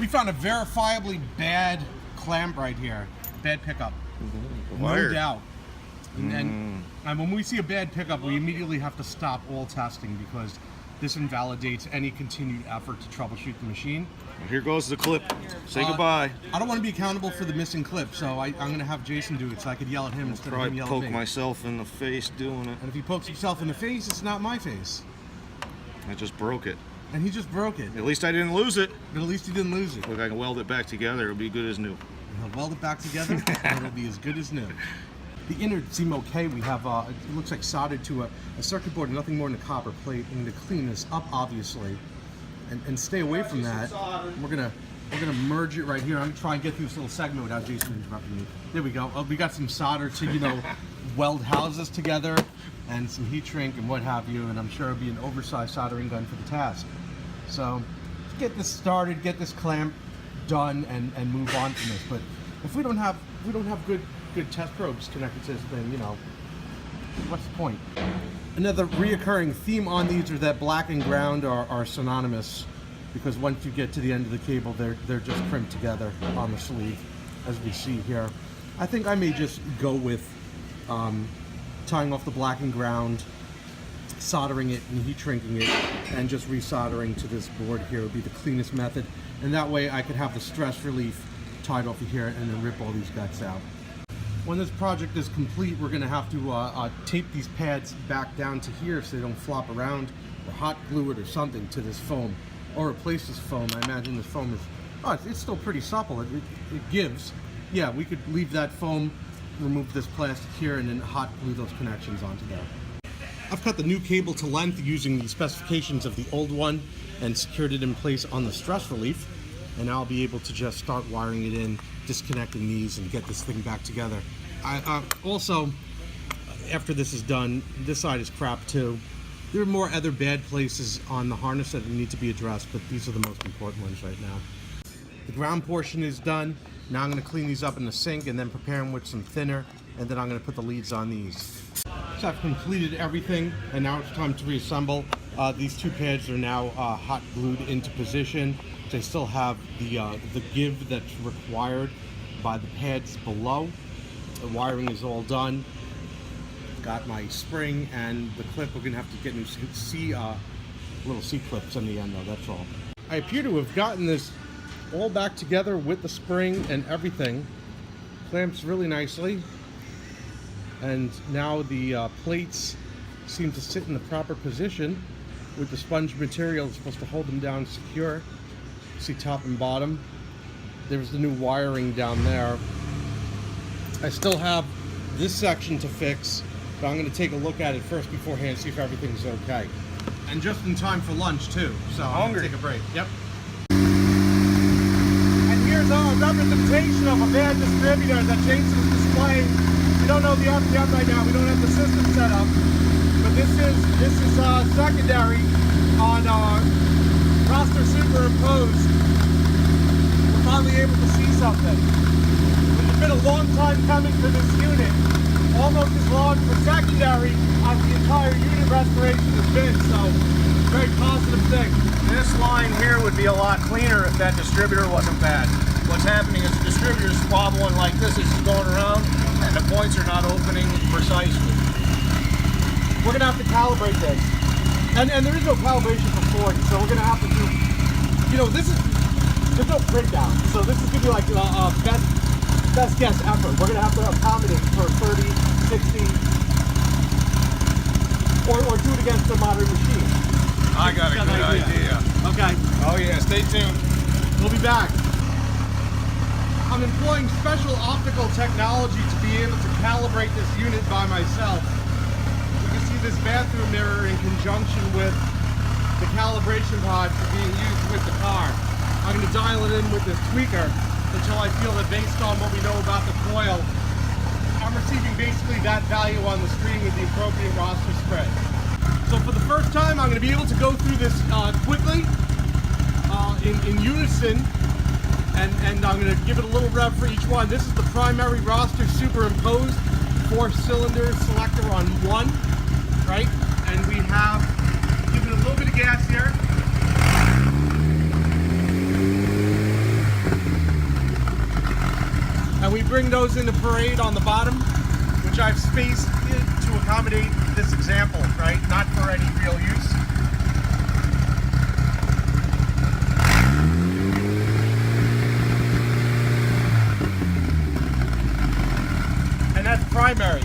We found a verifiably bad clamp right here. Bad pickup. No doubt. And when we see a bad pickup, we immediately have to stop all testing because this invalidates any continued effort to troubleshoot the machine. Well, here goes the clip. Say goodbye. I don't want to be accountable for the missing clip, so I'm going to have Jason do it so I could yell at him instead of him yelling at me. Poke myself in the face doing it. And if he pokes himself in the face, it's not my face. I just broke it. And he just broke it. At least I didn't lose it. But at least he didn't lose it. Look, I can weld it back together. It'll be good as new. And he'll weld it back together, and it'll be as good as new. The innards seem okay. We have, it looks like soldered to a circuit board, nothing more than a copper plate. I'm going to clean this up, obviously, and stay away from that. We're gonna merge it right here. I'm gonna try and get through this little segment without Jason interrupting me. There we go. We got some solder to, weld houses together, and some heat shrink and what have you. And I'm sure it'll be an oversized soldering gun for the task. So let's get this started, get this clamp done, and move on from this. But if we don't have good test probes connected to this thing, what's the point? Another reoccurring theme on these are that black and ground are synonymous, because once you get to the end of the cable, they're just crimped together on the sleeve, as we see here. I think I may just go with tying off the black and ground, soldering it and heat shrinking it, and just resoldering to this board here would be the cleanest method. And that way I could have the stress relief tied off of here and then rip all these guts out. When this project is complete, we're going to have to tape these pads back down to here so they don't flop around, or hot glue it or something to this foam, or replace this foam. I imagine this foam is, it's still pretty supple. It gives. Yeah, we could leave that foam, remove this plastic here, and then hot glue those connections onto there. I've cut the new cable to length using the specifications of the old one and secured it in place on the stress relief. And I'll be able to just start wiring it in, disconnecting these, and get this thing back together. Also, after this is done, this side is crap too. There are more other bad places on the harness that need to be addressed, but these are the most important ones right now. The ground portion is done. Now I'm going to clean these up in the sink and then prepare them with some thinner, and then I'm going to put the leads on these. So I've completed everything, and now it's time to reassemble. These two pads are now hot glued into position. They still have the give that's required by the pads below. The wiring is all done. Got my spring and the clip. We're gonna have to get new little C clips in the end though, that's all. I appear to have gotten this all back together with the spring and everything. Clamps really nicely. And now the plates seem to sit in the proper position with the sponge material that's supposed to hold them down secure. See top and bottom. There's the new wiring down there. I still have this section to fix, but I'm going to take a look at it first beforehand, see if everything's okay. And just in time for lunch too, so I'm going to take a break. Yep. And here's a representation of a bad distributor that Jason's displaying. We don't know the RPM right now, we don't have the system set up, but this is secondary on roster superimposed. We're finally able to see something. It's been a long time coming for this unit, almost as long for secondary as the entire unit restoration has been, so very positive thing. This line here would be a lot cleaner if that distributor wasn't bad. What's happening is the distributor's wobbling like this as it's going around, and the points are not opening precisely. We're going to have to calibrate this. And there is no calibration for 40, so we're going to have to do, there's no printout, so this is going to be like a best guess effort. We're going to have to accommodate for 30, 60, or do it against a modern machine. I got a good idea. Okay. Oh yeah, stay tuned. We'll be back. I'm employing special optical technology to be able to calibrate this unit by myself. You can see this bathroom mirror in conjunction with the calibration pod for being used with the car. I'm going to dial it in with this tweaker until I feel that based on what we know about the coil, I'm receiving basically that value on the screen with the appropriate roster spread. So for the first time, I'm going to be able to go through this quickly, in unison, and I'm going to give it a little rev for each one. This is the primary roster superimposed 4-cylinder selector on one, right? And we have, give it a little bit of gas here. And we bring those into parade on the bottom, which I've spaced to accommodate this example, right? Not for any real use. And that's primary.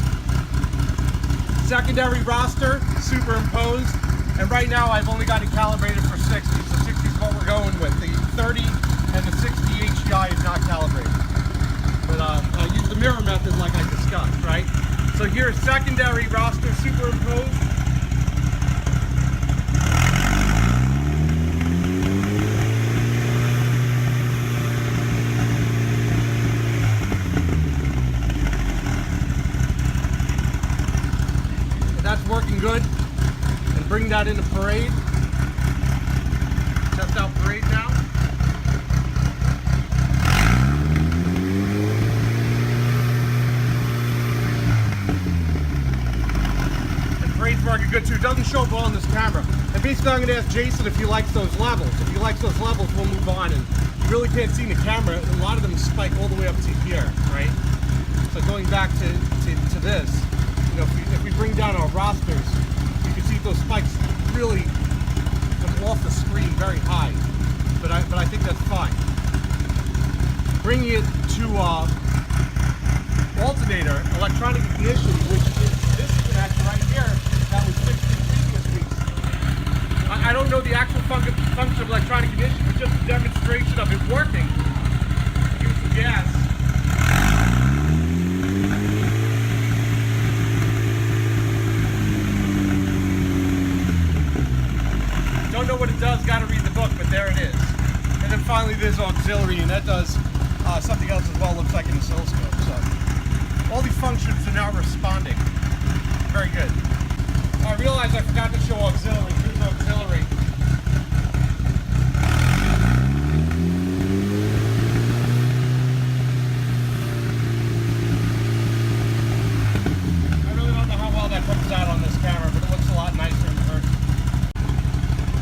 Secondary roster, superimposed. And right now I've only got it calibrated for 60, so 60 is what we're going with. The 30 and the 60 HDI is not calibrated. But I use the mirror method like I discussed, right? So here's secondary roster superimposed. That's working good. And bring that into parade. Test out parade now. And parade's working good too. It doesn't show up well on this camera. And basically I'm going to ask Jason if he likes those levels. If he likes those levels, we'll move on. And you really can't see in the camera. A lot of them spike all the way up to here, right? So going back to this, you know, if we bring down our rosters, you can see those spikes really come off the screen very high, but I think that's fine. Bringing it to alternator, electronic ignition, which is this connect right here that was fixed in previous weeks. I don't know the actual function of electronic ignition, but just a demonstration of it working. Use some gas. Don't know what it does, gotta read the book, but there it is. And then finally there's auxiliary, and that does something else as well, looks like an oscilloscope. So all these functions are now responding. Very good. I realized I forgot to show auxiliary. Here's auxiliary. I really don't know how well that comes out on this camera, but it looks a lot nicer in person.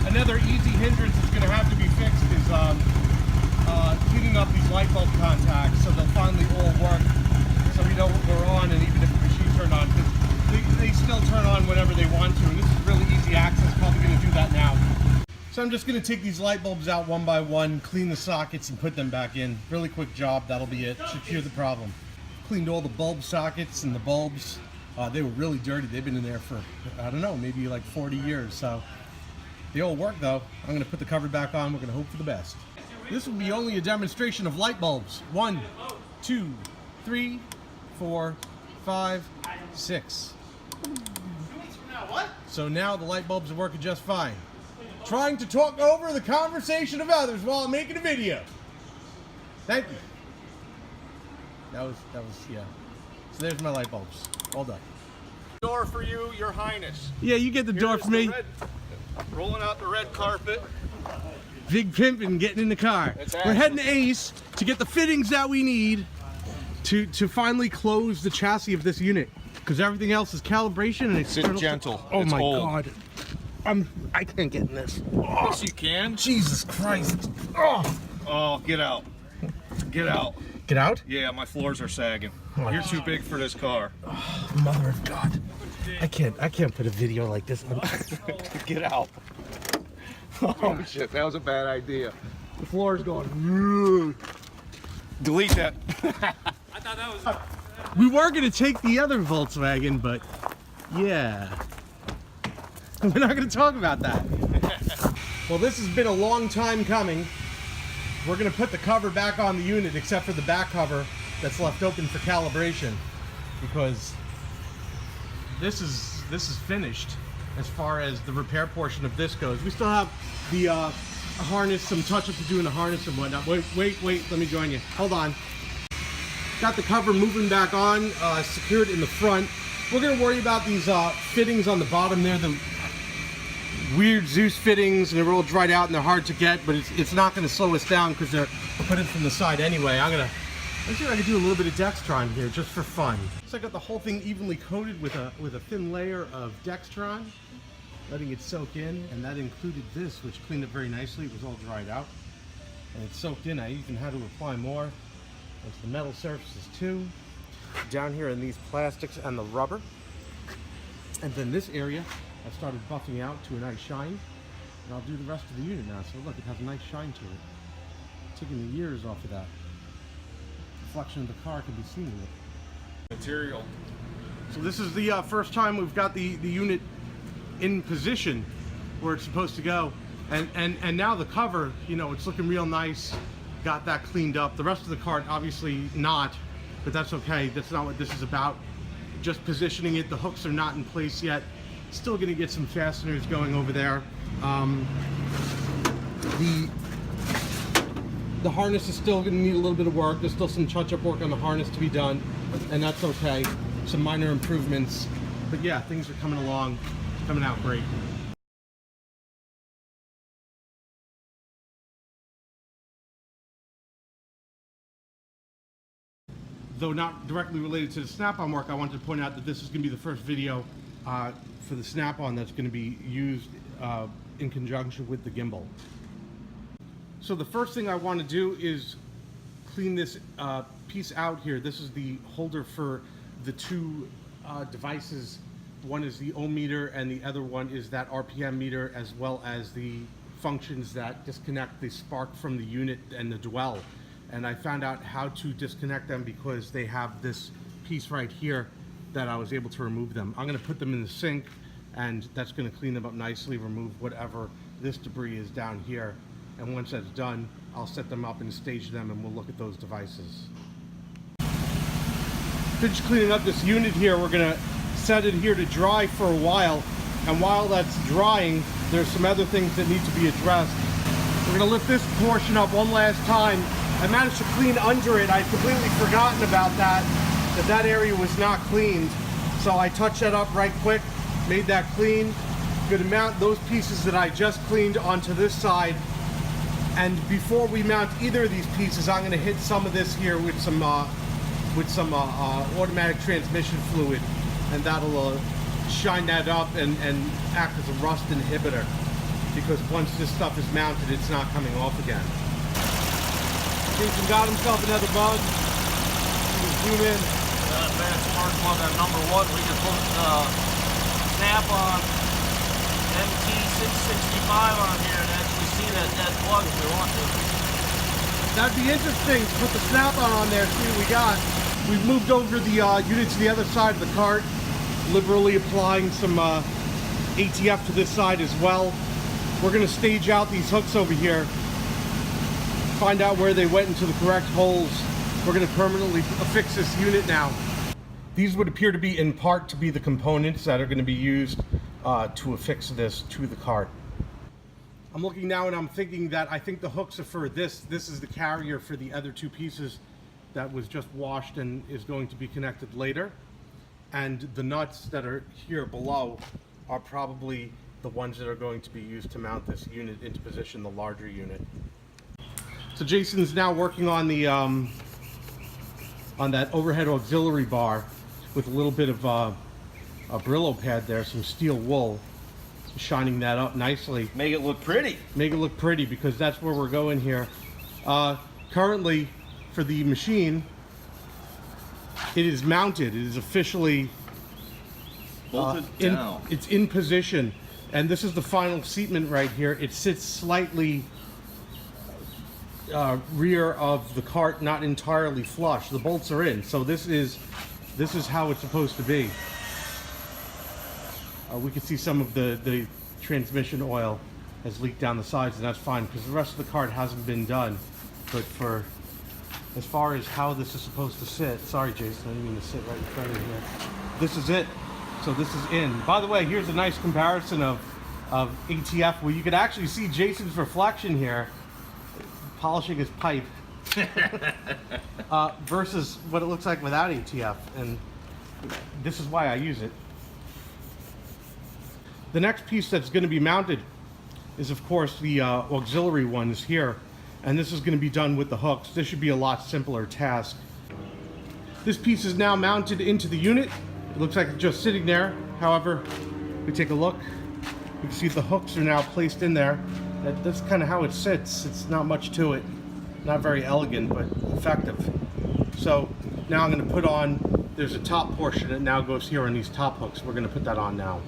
Another easy hindrance that's going to have to be fixed is heating up these light bulb contacts so they'll finally all work, so we know we're on, and even if the machine turned on, they still turn on whenever they want to, and this is really easy access. Probably going to do that now. So I'm just going to take these light bulbs out one by one, clean the sockets, and put them back in. Really quick job, that'll be it. Should cure the problem. Cleaned all the bulb sockets and the bulbs. They were really dirty. They've been in there for, I don't know, maybe like 40 years. So they all work though. I'm going to put the cover back on. We're going to hope for the best. This will be only a demonstration of light bulbs. 1, 2, 3, 4, 5, 6. So now the light bulbs are working just fine. Trying to talk over the conversation of others while I'm making a video. Thank you. That was yeah. So there's my light bulbs. All done. Door for you, Your Highness. Yeah, you get the door for me. Rolling out the red carpet. Big pimpin' getting in the car. We're heading to Ace to get the fittings that we need to finally close the chassis of this unit, because everything else is calibration and Sit gentle. Oh It's my old. God. I can't get in this. Yes, you can. Jesus Christ. Oh, get out. Get out. Get out? Yeah, my floors are sagging. You're too big for this car. Mother of God. I can't put a video like this on. Get out. Oh shit, that was a bad idea. The floor's going. Delete that. I thought that was. We were gonna take the other Volkswagen, but yeah. We're not gonna talk about that. Well, this has been a long time coming. We're gonna put the cover back on the unit, except for the back cover that's left open for calibration, because this is finished as far as the repair portion of this goes. We still have the harness, some touch-up to do in the harness and whatnot. Wait, let me join you. Hold on. Got the cover moving back on, secured in the front. We're gonna worry about these fittings on the bottom there, the weird Zeus fittings, and they're all dried out and they're hard to get, but it's not gonna slow us down because they're put in from the side anyway. Let's see if I can do a little bit of Dextron here just for fun. So I got the whole thing evenly coated with a thin layer of Dextron, letting it soak in, and that included this, which cleaned up very nicely. It was all dried out and it soaked in. I even had to apply more. That's the metal surfaces too. Down here in these plastics and the rubber. And then this area, I started buffing out to a nice shine. And I'll do the rest of the unit now. So look, it has a nice shine to it. Taking the years off of that. Reflection of the car can be seen in it. Material. So this is the first time we've got the unit in position where it's supposed to go. And now the cover, you know, it's looking real nice. Got that cleaned up. The rest of the cart, obviously not, but that's okay. That's not what this is about. Just positioning it. The hooks are not in place yet. Still gonna get some fasteners going over there. The harness is still gonna need a little bit of work. There's still some touch-up work on the harness to be done, and that's okay. Some minor improvements, but yeah, things are coming along, coming out great. Though not directly related to the snap-on work, I wanted to point out that this is going to be the first video for the snap-on that's going to be used in conjunction with the gimbal. So the first thing I want to do is clean this piece out here. This is the holder for the two devices. One is the ohm meter and the other one is that RPM meter, as well as the functions that disconnect the spark from the unit and the dwell. And I found out how to disconnect them because they have this piece right here that I was able to remove them. I'm going to put them in the sink, and that's going to clean them up nicely, remove whatever this debris is down here. And once that's done, I'll set them up and stage them, and we'll look at those devices. Finished cleaning up this unit here. We're going to set it here to dry for a while, and while that's drying, there's some other things that need to be addressed. We're going to lift this portion up one last time. I managed to clean under it. I'd completely forgotten about that area was not cleaned. So I touched that up right quick, made that clean. Going to mount those pieces that I just cleaned onto this side. And before we mount either of these pieces, I'm going to hit some of this here with some automatic transmission fluid, and that'll shine that up and act as a rust inhibitor. Because once this stuff is mounted, it's not coming off again. Jason got himself another bug. Zoom in. Advanced spark plug on number 1. We can put snap-on MT665 on here and actually see that plug if we want to. That'd be interesting to put the snap-on on there, see what we got. We've moved over the unit to the other side of the cart, liberally applying some ATF to this side as well. We're going to stage out these hooks over here, find out where they went into the correct holes. We're going to permanently affix this unit now. These would appear to be in part to be the components that are going to be used to affix this to the cart. I'm looking now and I'm thinking that I think the hooks are for this. This is the carrier for the other two pieces that was just washed and is going to be connected later. And the nuts that are here below are probably the ones that are going to be used to mount this unit into position, the larger unit. So Jason's now working on the on that overhead auxiliary bar with a little bit of a Brillo pad there, some steel wool, shining that up nicely. Make it look pretty. Make it look pretty, because that's where we're going here. Currently, for the machine, it is mounted. It is officially bolted down. It's in position. And this is the final seatment right here. It sits slightly rear of the cart, not entirely flush. The bolts are in, so this is how it's supposed to be. We can see some of the transmission oil has leaked down the sides, and that's fine because the rest of the cart hasn't been done. But for as far as how this is supposed to sit, sorry Jason, I didn't mean to sit right in front of you here. This is it. So this is in. By the way, here's a nice comparison of ATF where you could actually see Jason's reflection here polishing his pipe versus what it looks like without ATF, and this is why I use it. The next piece that's going to be mounted is of course the auxiliary ones here, and this is going to be done with the hooks. This should be a lot simpler task. This piece is now mounted into the unit. It looks like it's just sitting there. However, we take a look, you can see the hooks are now placed in there. That's kind of how it sits. It's not much to it. Not very elegant, but effective. So now I'm going to put on, there's a top portion that now goes here on these top hooks. We're going to put that on now.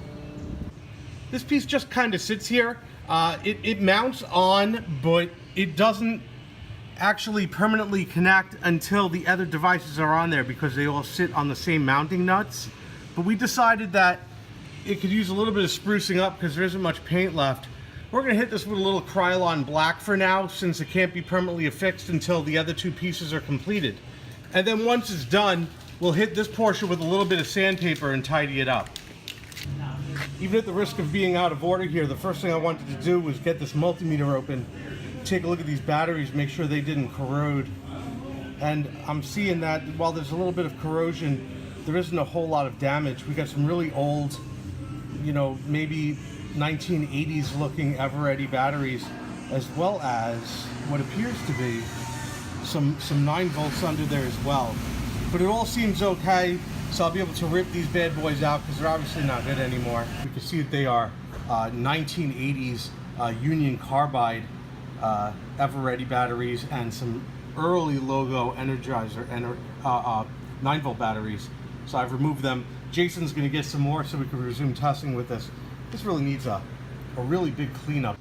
This piece just kind of sits here. It mounts on, but it doesn't actually permanently connect until the other devices are on there because they all sit on the same mounting nuts. But we decided that it could use a little bit of sprucing up because there isn't much paint left. We're going to hit this with a little Krylon black for now, since it can't be permanently affixed until the other two pieces are completed. And then once it's done, we'll hit this portion with a little bit of sandpaper and tidy it up. Even at the risk of being out of order here, the first thing I wanted to do was get this multimeter open, take a look at these batteries, make sure they didn't corrode. And I'm seeing that while there's a little bit of corrosion, there isn't a whole lot of damage. We got some really old, you know, maybe 1980s looking Eveready batteries, as well as what appears to be some 9 volts under there as well. But it all seems okay, so I'll be able to rip these bad boys out because they're obviously not good anymore. You can see that they are 1980s Union Carbide Eveready batteries and some early logo Energizer 9 volt batteries. So I've removed them. Jason's going to get some more so we can resume testing with this. This really needs a really big cleanup.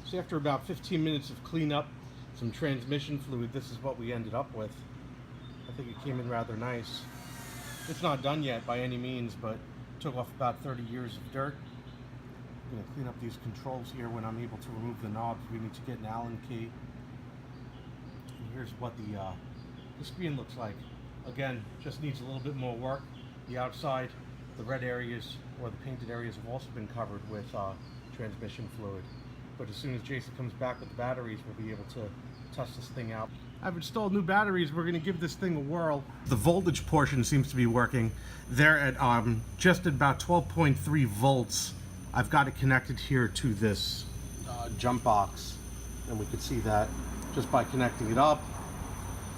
So after about 15 minutes of cleanup, some transmission fluid, this is what we ended up with. I think it came in rather nice. It's not done yet by any means, but took off about 30 years of dirt. I'm going to clean up these controls here. When I'm able to remove the knobs, we need to get an Allen key. And here's what the screen looks like. Again, just needs a little bit more work. The outside, the red areas or the painted areas have also been covered with transmission fluid. But as soon as Jason comes back with the batteries, we'll be able to test this thing out. I've installed new batteries. We're going to give this thing a whirl. The voltage portion seems to be working. They're at just at about 12.3 volts. I've got it connected here to this jump box, and we could see that just by connecting it up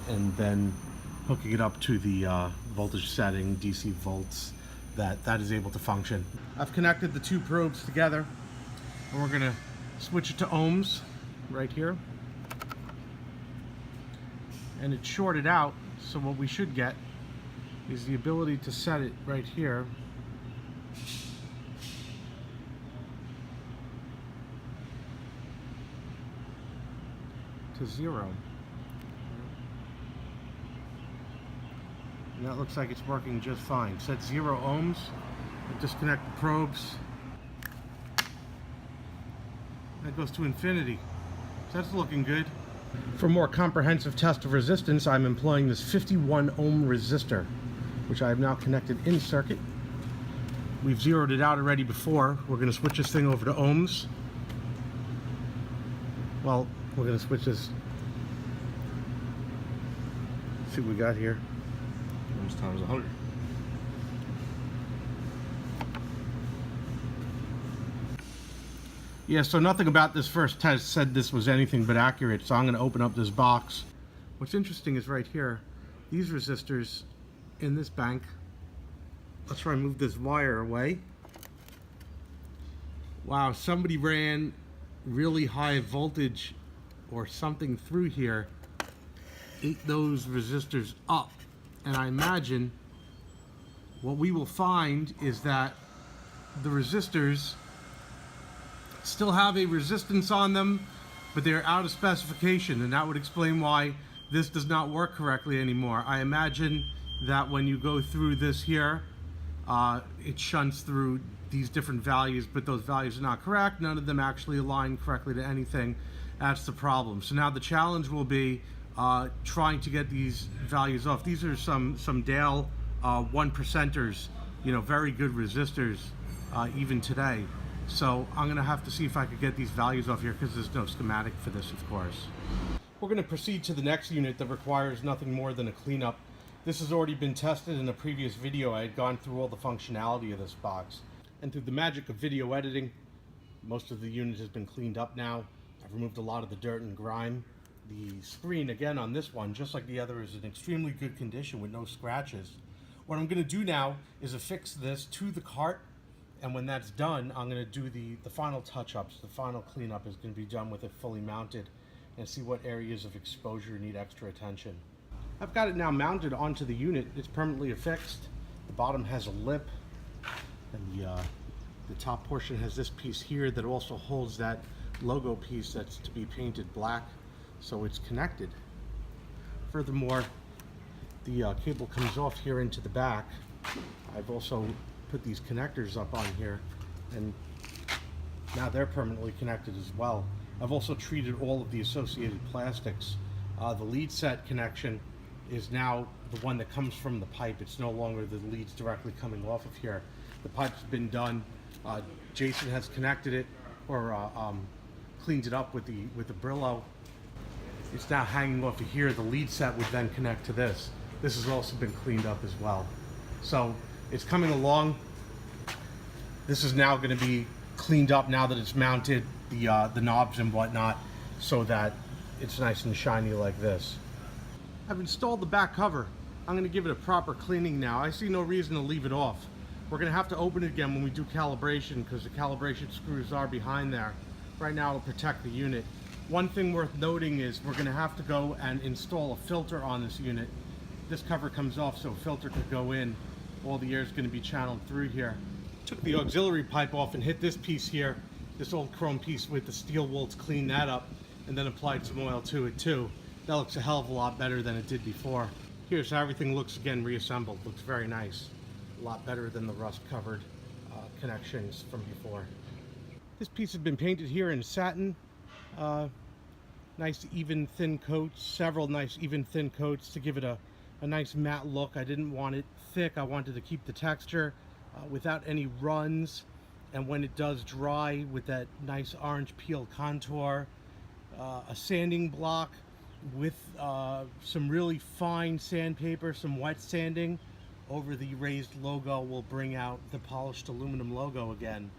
and then hooking it up to the voltage setting, DC volts, that is able to function. I've connected the two probes together, and we're going to switch it to ohms right here. And it's shorted out, so what we should get is the ability to set it right here to 0. And that looks like it's working just fine. Set 0 ohms. I'll disconnect the probes. That goes to infinity. So that's looking good. For a more comprehensive test of resistance, I'm employing this 51 ohm resistor, which I have now connected in circuit. We've zeroed it out already before. We're going to switch this thing over to ohms. Well, we're going to switch this. See what we got here. Ohms times 100. Yeah, so nothing about this first test said this was anything but accurate, so I'm going to open up this box. What's interesting is right here, these resistors in this bank. Let's try and move this wire away. Wow, somebody ran really high voltage or something through here, ate those resistors up. And I imagine what we will find is that the resistors still have a resistance on them, but they're out of specification, and that would explain why this does not work correctly anymore. I imagine that when you go through this here, it shunts through these different values, but those values are not correct. None of them actually align correctly to anything. That's the problem. So now the challenge will be trying to get these values off. These are some Dale 1%ers, you know, very good resistors even today. So I'm going to have to see if I could get these values off here because there's no schematic for this, of course. We're going to proceed to the next unit that requires nothing more than a cleanup. This has already been tested in a previous video. I had gone through all the functionality of this box. And through the magic of video editing, most of the unit has been cleaned up now. I've removed a lot of the dirt and grime. The screen, again, on this one, just like the other, is in extremely good condition with no scratches. What I'm going to do now is affix this to the cart. And when that's done, I'm going to do the final touch-ups. The final cleanup is going to be done with it fully mounted and see what areas of exposure need extra attention. I've got it now mounted onto the unit. It's permanently affixed. The bottom has a lip, and the top portion has this piece here that also holds that logo piece that's to be painted black, so it's connected. Furthermore, the cable comes off here into the back. I've also put these connectors up on here, and now they're permanently connected as well. I've also treated all of the associated plastics. The lead set connection is now the one that comes from the pipe. It's no longer the leads directly coming off of here. The pipe's been done. Jason has connected it, or cleaned it up with the Brillo. It's now hanging off of here. The lead set would then connect to this. This has also been cleaned up as well. So it's coming along. This is now going to be cleaned up now that it's mounted, the knobs and whatnot, so that it's nice and shiny like this. I've installed the back cover. I'm going to give it a proper cleaning now. I see no reason to leave it off. We're going to have to open it again when we do calibration, because the calibration screws are behind there. Right now it'll protect the unit. One thing worth noting is we're going to have to go and install a filter on this unit. This cover comes off so a filter could go in. All the air is going to be channeled through here. Took the auxiliary pipe off and hit this piece here, this old chrome piece with the steel wool, to clean that up, and then applied some oil to it too. That looks a hell of a lot better than it did before. Here's how everything looks again reassembled. Looks very nice. A lot better than the rust covered connections from before. This piece has been painted here in satin. Nice even thin coats, several nice even thin coats to give it a nice matte look. I didn't want it thick. I wanted to keep the texture without any runs, and when it does dry, with that nice orange peel contour. A sanding block with some really fine sandpaper, some wet sanding over the raised logo will bring out the polished aluminum logo again.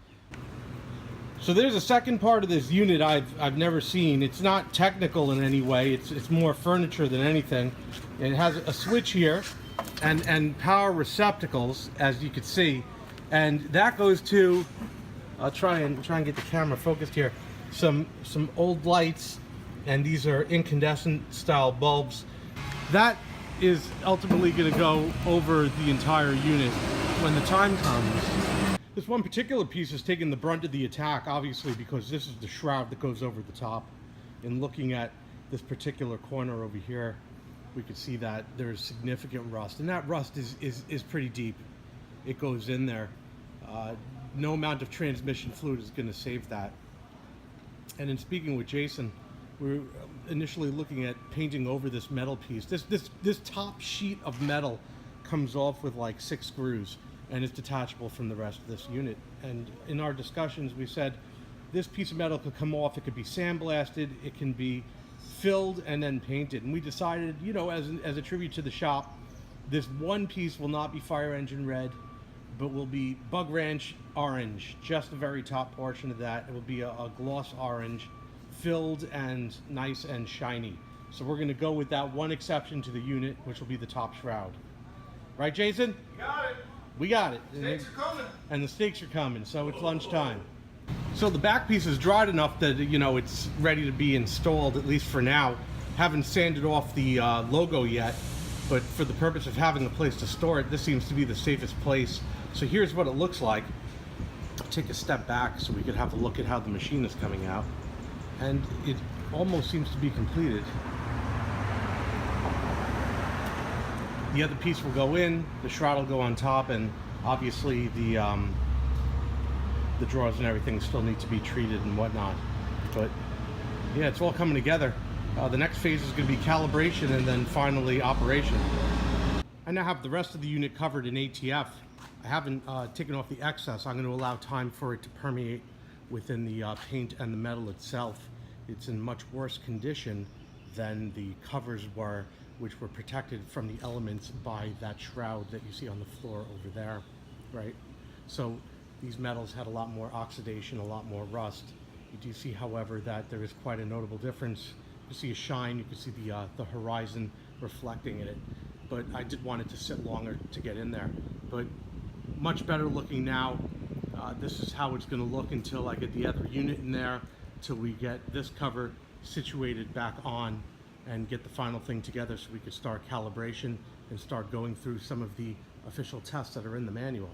So there's a second part of this unit I've never seen. It's not technical in any way. It's more furniture than anything. It has a switch here and power receptacles, as you could see, and that goes to, I'll try and get the camera focused here, some old lights, and these are incandescent style bulbs. That is ultimately going to go over the entire unit when the time comes. This one particular piece is taking the brunt of the attack, obviously, because this is the shroud that goes over the top. And looking at this particular corner over here, we could see that there's significant rust, and that rust is pretty deep. It goes in there. No amount of transmission fluid is going to save that. And in speaking with Jason, we were initially looking at painting over this metal piece. This top sheet of metal comes off with like 6 screws, and it's detachable from the rest of this unit. And in our discussions, we said this piece of metal could come off, it could be sandblasted, it can be filled and then painted. And we decided, you know, as a tribute to the shop, this one piece will not be fire engine red, but will be Bug Ranch orange, just the very top portion of that. It will be a gloss orange, filled and nice and shiny. So we're going to go with that one exception to the unit, which will be the top shroud. Right, Jason? You got it. We got it. Steaks are coming. And the steaks are coming, so it's lunchtime. So the back piece is dried enough that, you know, it's ready to be installed, at least for now. Haven't sanded off the logo yet, but for the purpose of having a place to store it, this seems to be the safest place. So here's what it looks like. I'll take a step back so we could have a look at how the machine is coming out. And it almost seems to be completed. The other piece will go in, the shroud will go on top, and obviously the drawers and everything still need to be treated and whatnot. But yeah, it's all coming together. The next phase is going to be calibration and then finally operation. I now have the rest of the unit covered in ATF. I haven't taken off the excess. I'm going to allow time for it to permeate within the paint and the metal itself. It's in much worse condition than the covers were, which were protected from the elements by that shroud that you see on the floor over there, right? So these metals had a lot more oxidation, a lot more rust. You do see, however, that there is quite a notable difference. You see a shine, you can see the horizon reflecting in it. But I did want it to sit longer to get in there. But much better looking now. This is how it's going to look until I get the other unit in there, till we get this cover situated back on. and get the final thing together so we could start calibration and start going through some of the official tests that are in the manual.